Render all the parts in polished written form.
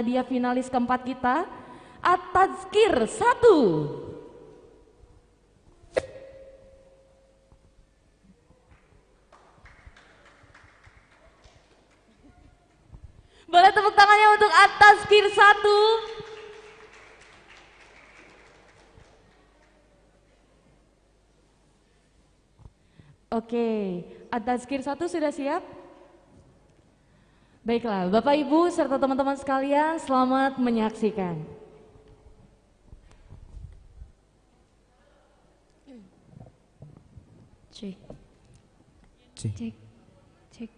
inilah dia finalis keempat kita, At-Tazkir 1. Boleh tepuk tangannya untuk At-Tazkir 1. Oke, At-Tazkir 1 sudah siap? Baiklah, Bapak Ibu serta teman-teman sekalian, selamat menyaksikan. Cek. Cek. Cek. Cek.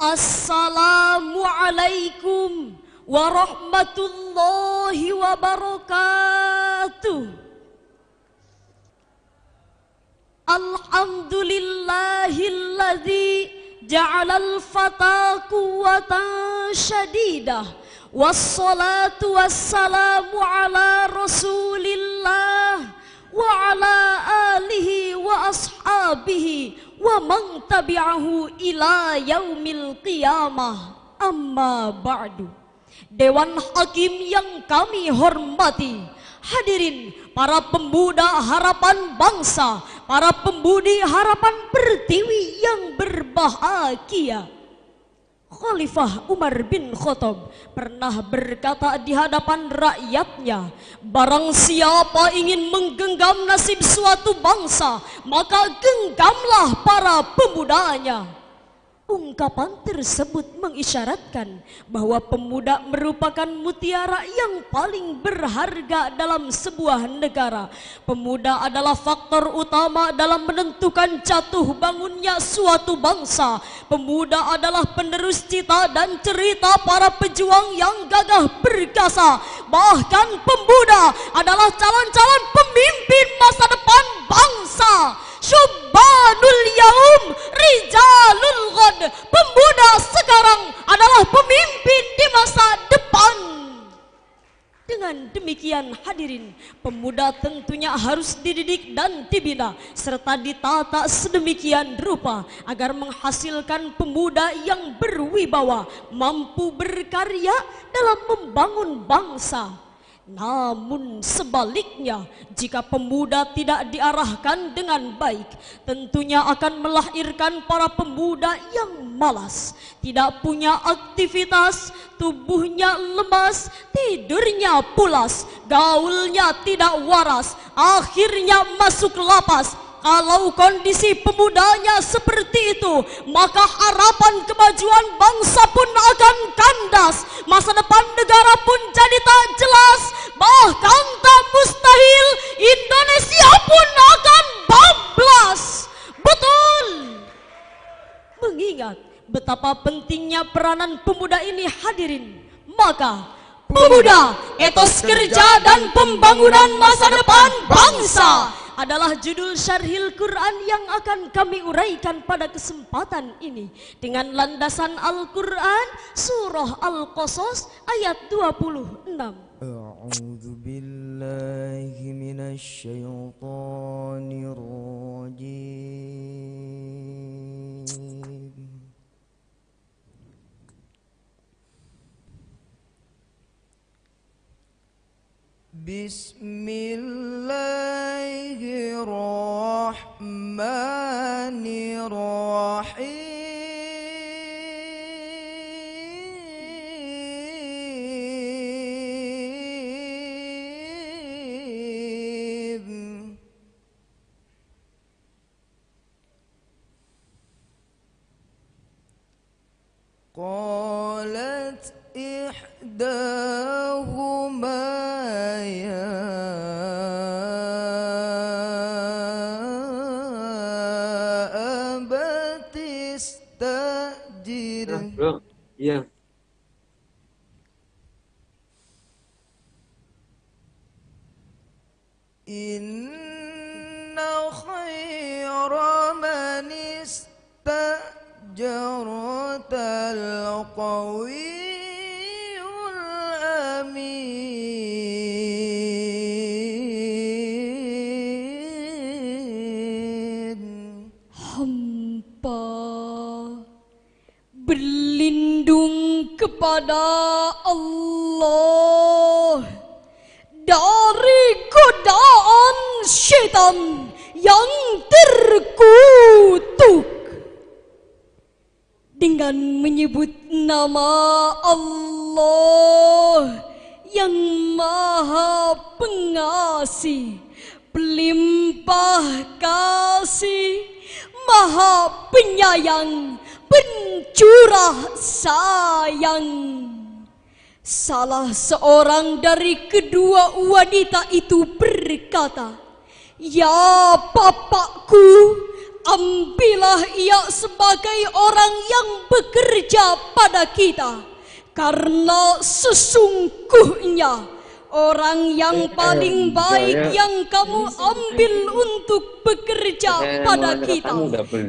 Assalamualaikum warahmatullahi wabarakatuh. Alhamdulillahilladzi ja'alal fata quwwatan syadidah. Wassalatu wassalamu ala rasulillah wa ala alihi wa ashabihi wa man tabi'ahu ila yaumil qiyamah. Amma ba'du. Dewan Hakim yang kami hormati, hadirin para pemuda harapan bangsa, para pembudi harapan pertiwi yang berbahagia. Khalifah Umar bin Khattab pernah berkata di hadapan rakyatnya, barang siapa ingin menggenggam nasib suatu bangsa, maka genggamlah para pemudanya. Ungkapan tersebut mengisyaratkan bahwa pemuda merupakan mutiara yang paling berharga dalam sebuah negara. Pemuda adalah faktor utama dalam menentukan jatuh bangunnya suatu bangsa. Pemuda adalah penerus cita dan cerita para pejuang yang gagah perkasa. Bahkan pemuda adalah calon-calon pemimpin masa depan bangsa. Syubbanul yaum rijalul ghad. Pemuda sekarang adalah pemimpin di masa depan. Dengan demikian hadirin, pemuda tentunya harus dididik dan dibina serta ditata sedemikian rupa agar menghasilkan pemuda yang berwibawa, mampu berkarya dalam membangun bangsa. Namun sebaliknya, jika pemuda tidak diarahkan dengan baik, tentunya akan melahirkan para pemuda yang malas, tidak punya aktivitas, tubuhnya lemas, tidurnya pulas, gaulnya tidak waras, akhirnya masuk lapas. Kalau kondisi pemudanya seperti itu, maka harapan kemajuan bangsa pun akan kandas, masa depan negara pun jadi tak jelas, bahkan tak mustahil Indonesia pun akan bablas. Betul. Mengingat betapa pentingnya peranan pemuda ini hadirin, maka pemuda, etos kerja dan pembangunan masa depan bangsa adalah judul syarhil Quran yang akan kami uraikan pada kesempatan ini dengan landasan Al-Quran surah Al-Qasas ayat 26. A'udzu billahi minasy syaithanir rajim. Bismillahirrahmanirrahim. Qalat ihdahuma ya Iya. Inna khaira man istajartal qawiyul amin. Hamba berlindung kepada Allah dari godaan syaitan yang terkutuk. Dengan menyebut nama Allah yang Maha Pengasih, Pelimpah Kasih, Maha Penyayang, Pencurah Sayang. Salah seorang dari kedua wanita itu berkata, "Ya bapakku, ambillah ia sebagai orang yang bekerja pada kita, karena sesungguhnya orang yang paling baik yang kamu ambil untuk bekerja pada kita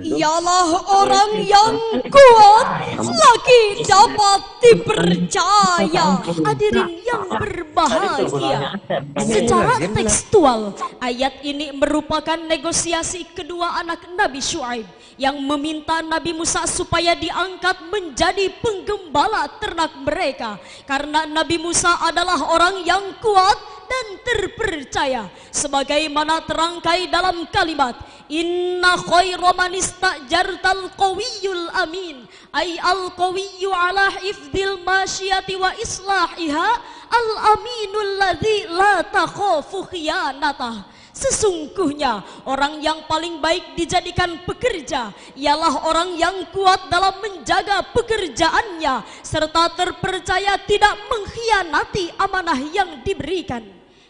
ialah orang yang kuat, lagi dapat dipercaya." Hadirin yang berbahagia, secara tekstual ayat ini merupakan negosiasi kedua anak Nabi Syuaib yang meminta Nabi Musa supaya diangkat menjadi penggembala ternak mereka, karena Nabi Musa adalah orang yang kuat dan terpercaya, sebagaimana terangkai dalam kalimat inna khaira man istajartal qawiyul amin, ay al qawiyyu ala hifdzil masyiyati wa islahiha, al aminul ladzi la takhafu khiyanatah. Sesungguhnya orang yang paling baik dijadikan pekerja ialah orang yang kuat dalam menjaga pekerjaannya serta terpercaya tidak mengkhianati amanah yang diberikan.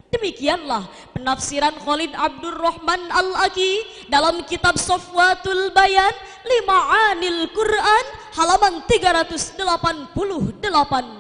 Demikianlah penafsiran Khalid Abdurrahman Al-Aki dalam kitab Safwatul Bayan Lima'anil Quran halaman 388.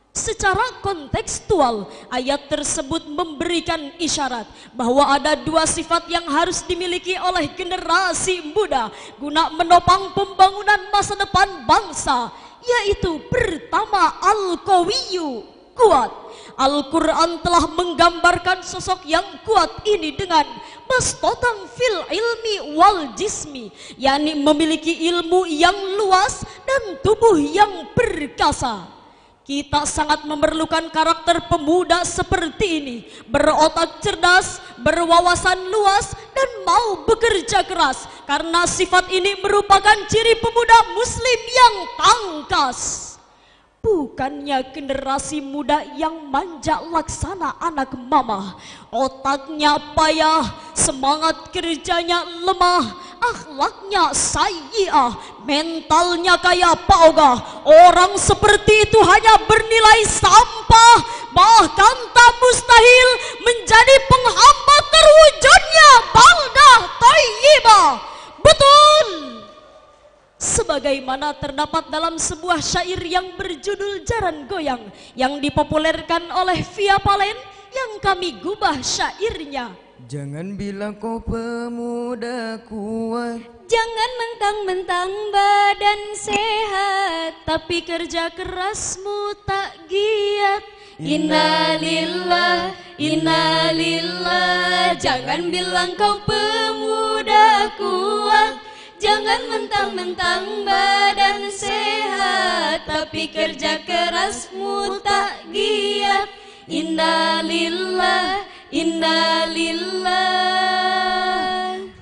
Secara kontekstual, ayat tersebut memberikan isyarat bahwa ada dua sifat yang harus dimiliki oleh generasi muda guna menopang pembangunan masa depan bangsa, yaitu pertama al-qawiyyu, kuat. Al-Quran telah menggambarkan sosok yang kuat ini dengan bastatan fil ilmi wal jismi, yakni memiliki ilmu yang luas dan tubuh yang perkasa. Kita sangat memerlukan karakter pemuda seperti ini, berotak cerdas, berwawasan luas, dan mau bekerja keras, karena sifat ini merupakan ciri pemuda muslim yang tangkas. Bukannya generasi muda yang manja laksana anak mama, otaknya payah, semangat kerjanya lemah, akhlaknya sayyi'ah, mentalnya kayak Pak Ogah. Orang seperti itu hanya bernilai sampah, bahkan tak mustahil menjadi penghambat terwujudnya baldah thayyibah. Betul! Sebagaimana terdapat dalam sebuah syair yang berjudul Jaran Goyang yang dipopulerkan oleh Via Palen, yang kami gubah syairnya. Jangan bilang kau pemuda kuat, jangan mentang-mentang badan sehat, tapi kerja kerasmu tak giat. Innalillah, innalillah. Jangan bilang kau pemuda kuat, jangan mentang-mentang badan sehat, tapi kerja kerasmu tak giat. Innalillah, innalillah.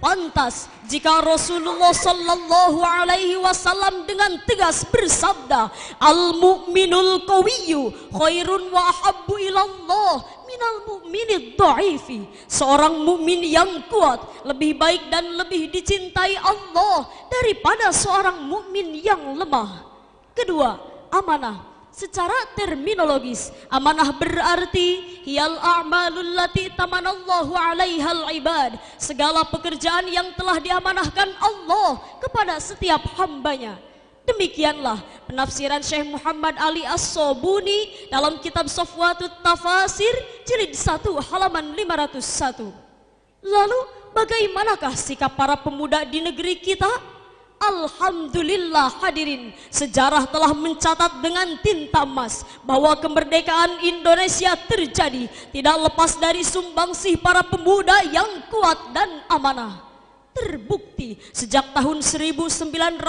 Pantas jika Rasulullah sallallahu alaihi wasallam dengan tegas bersabda, al-mu'minul qawiyyu khairun wa ahabbu ilallah minal mu'minid dha'ifi. Seorang mukmin yang kuat lebih baik dan lebih dicintai Allah daripada seorang mukmin yang lemah. Kedua, amanah. Secara terminologis, amanah berarti hiyal a'malul lati tamanallahu 'alaihal ibad, segala pekerjaan yang telah diamanahkan Allah kepada setiap hambanya. Demikianlah penafsiran Syekh Muhammad Ali As-Sobuni dalam kitab Safwatut Tafasir jilid 1 halaman 501. Lalu bagaimanakah sikap para pemuda di negeri kita? Alhamdulillah hadirin, sejarah telah mencatat dengan tinta emas bahwa kemerdekaan Indonesia terjadi tidak lepas dari sumbangsih para pemuda yang kuat dan amanah. Terbukti sejak tahun 1908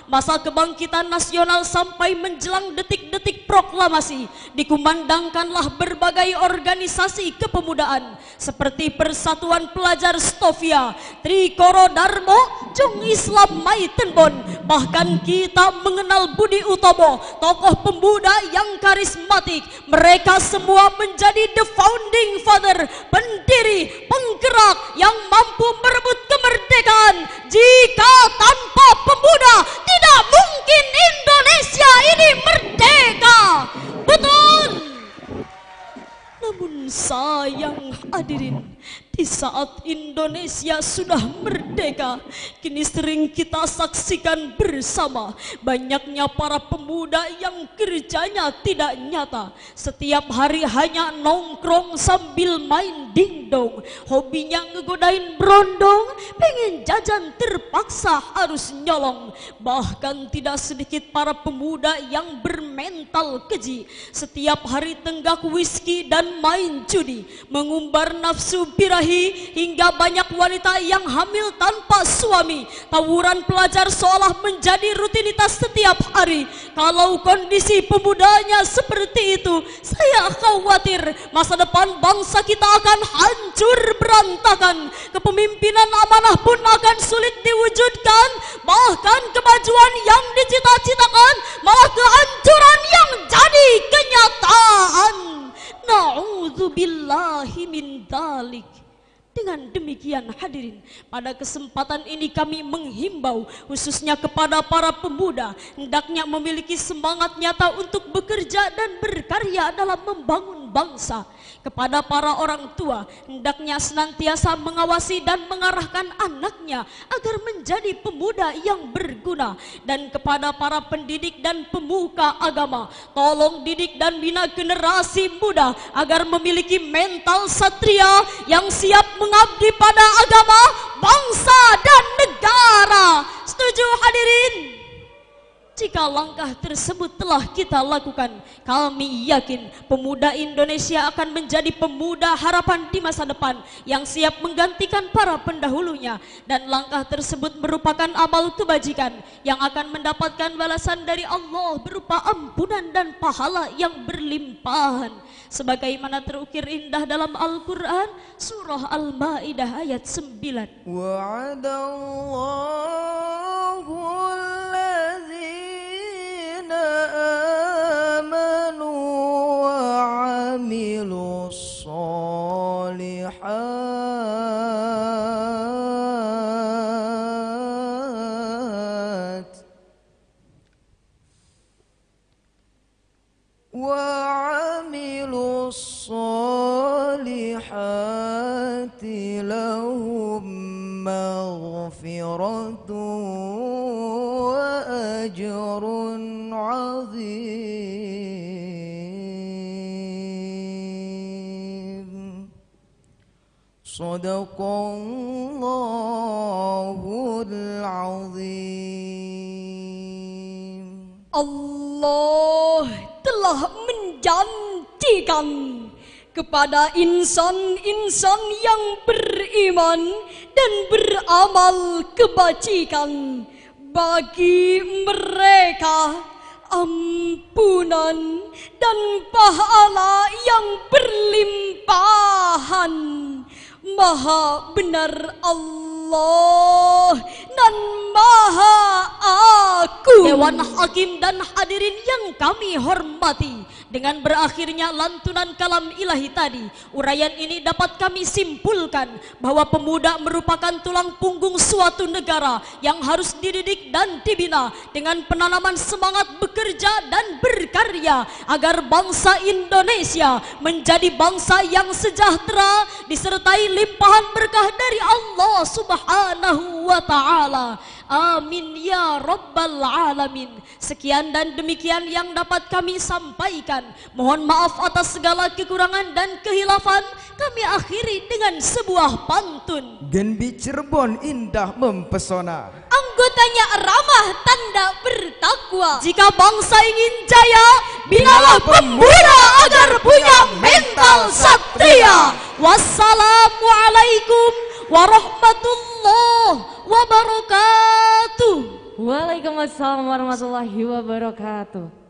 masa kebangkitan nasional sampai menjelang detik-detik proklamasi dikumandangkanlah berbagai organisasi kepemudaan seperti Persatuan Pelajar Stovia, Trikoro Darmo, Jung Islam Maitenbon. Bahkan kita mengenal Budi Utomo, tokoh pemuda yang karismatik. Mereka semua menjadi the founding father, pendiri, penggerak yang mampu merebut kemerdekaan. Jika tanpa pemuda tidak mungkin Indonesia ini merdeka. Betul. Namun sayang hadirin, di saat Indonesia sudah merdeka, kini sering kita saksikan bersama banyaknya para pemuda yang kerjanya tidak nyata. Setiap hari hanya nongkrong sambil main dingdong, hobinya ngegodain berondong, pengen jajan terpaksa harus nyolong. Bahkan tidak sedikit para pemuda yang bermental keji, setiap hari tenggak whisky dan main judi, mengumbar nafsu birahi, hingga banyak wanita yang hamil tanpa suami. Tawuran pelajar seolah menjadi rutinitas setiap hari. Kalau kondisi pemudanya seperti itu, saya khawatir masa depan bangsa kita akan hancur berantakan. Kepemimpinan amanah pun akan sulit diwujudkan. Bahkan kemajuan yang dicita-citakan malah kehancuran yang jadi kenyataan. Na'udzubillahi min dzalik. Dengan demikian hadirin, pada kesempatan ini kami menghimbau khususnya kepada para pemuda, hendaknya memiliki semangat nyata untuk bekerja dan berkarya dalam membangun bangsa. Kepada para orang tua, hendaknya senantiasa mengawasi dan mengarahkan anaknya agar menjadi pemuda yang berguna. Dan kepada para pendidik dan pemuka agama, tolong didik dan bina generasi muda agar memiliki mental satria yang siap mengabdi pada agama, bangsa dan negara. Setuju hadirin? Jika langkah tersebut telah kita lakukan, kami yakin pemuda Indonesia akan menjadi pemuda harapan di masa depan yang siap menggantikan para pendahulunya. Dan langkah tersebut merupakan amal kebajikan yang akan mendapatkan balasan dari Allah berupa ampunan dan pahala yang berlimpahan. Sebagaimana terukir indah dalam Al-Quran, surah Al-Ma'idah ayat 9. Wa'adallahu allazina amanu wa amilus solihat الصالحات لهم مغفرة وأجر عظيم صدق الله العظيم. Allah telah menjanjikan kepada insan-insan yang beriman dan beramal kebajikan, bagi mereka ampunan dan pahala yang berlimpahan. Maha benar Allah dan Maha Agung. Dewan Hakim dan hadirin yang kami hormati, dengan berakhirnya lantunan kalam ilahi tadi, uraian ini dapat kami simpulkan bahwa pemuda merupakan tulang punggung suatu negara yang harus dididik dan dibina dengan penanaman semangat bekerja dan berkarya berkarya agar bangsa Indonesia menjadi bangsa yang sejahtera disertai limpahan berkah dari Allah Subhanahu wa taala. Amin ya rabbal alamin. Sekian dan demikian yang dapat kami sampaikan. Mohon maaf atas segala kekurangan dan kehilafan. Kami akhiri dengan sebuah pantun. Genbi Cirebon indah mempesona, Anggotanya ramah tanda bertakwa. Jika bangsa ingin jaya, binalah pemuda agar punya mental satria. Wassalamualaikum warahmatullahi wabarakatuh. Waalaikumsalam warahmatullahi wabarakatuh.